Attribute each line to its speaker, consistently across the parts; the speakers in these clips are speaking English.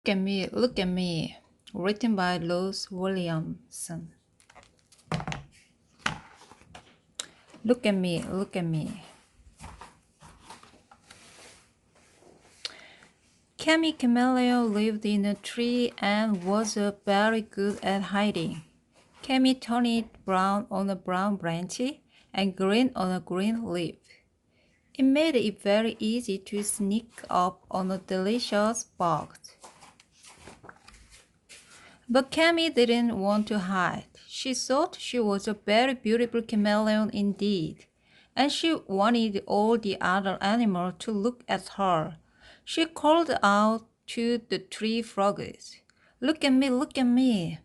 Speaker 1: Look at me, written by Rose Williamson. Look at me, look at me. Camelleon lived in a tree and was very good at hiding. Cammy turned brown on a brown branch and green on a green leaf. It made it very easy to sneak up on a delicious bug. But Cammy didn't want to hide. She thought she was a very beautiful chameleon indeed, and she wanted all the other animals to look at her. She called out to the tree frogs, look at me, look at me.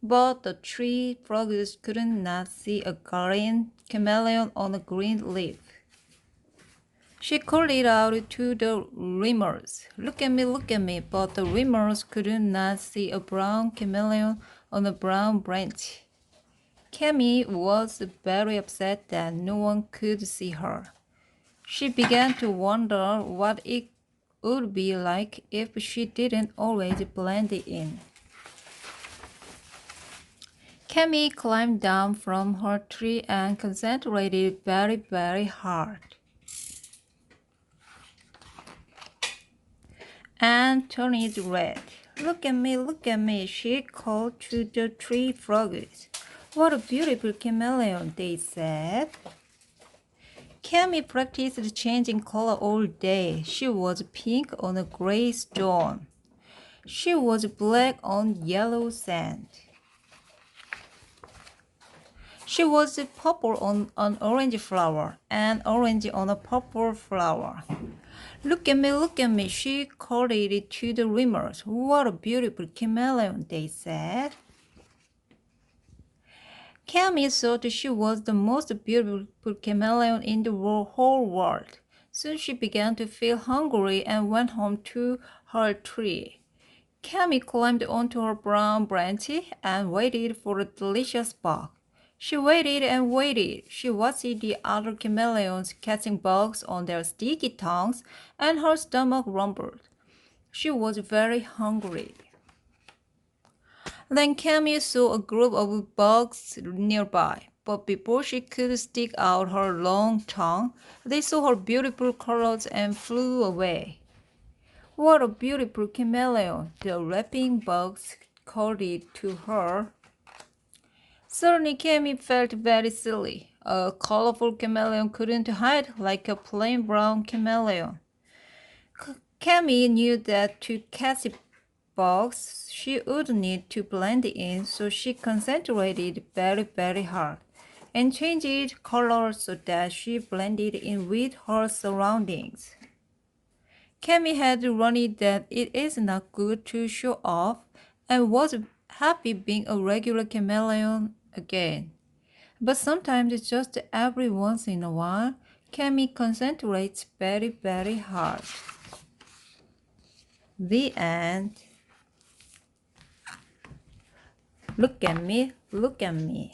Speaker 1: But the tree frogs could not see a green chameleon on a green leaf. She called it out to the lemurs, look at me, but the lemurs could not see a brown chameleon on a brown branch. Cammy was very upset that no one could see her. She began to wonder what it would be like if she didn't always blend in. Cammy climbed down from her tree and concentrated very, very hard. And turned red. Look at me, she called to the tree frogs. What a beautiful chameleon, they said. Cammy practiced changing color all day. She was pink on a gray stone. She was black on yellow sand. She was purple on an orange flower and orange on a purple flower. Look at me, she called it to the lemurs. What a beautiful chameleon, they said. Cammy thought she was the most beautiful chameleon in the whole world. Soon she began to feel hungry and went home to her tree. Cammy climbed onto her brown branch and waited for a delicious bug. She waited and waited. She watched the other chameleons catching bugs on their sticky tongues, and her stomach rumbled. She was very hungry. Then Cammy saw a group of bugs nearby, but before she could stick out her long tongue, they saw her beautiful colors and flew away. What a beautiful chameleon, the rapping bugs called it to her. Suddenly Cammy felt very silly. A colorful chameleon couldn't hide like a plain brown chameleon. Cammy knew that to catch bugs, she would need to blend in, so she concentrated very, very hard and changed color so that she blended in with her surroundings. Cammy had learned that it is not good to show off and was happy being a regular chameleon again. But sometimes, just every once in a while, Cammy concentrates very, very hard. The end. Look at me, look at me.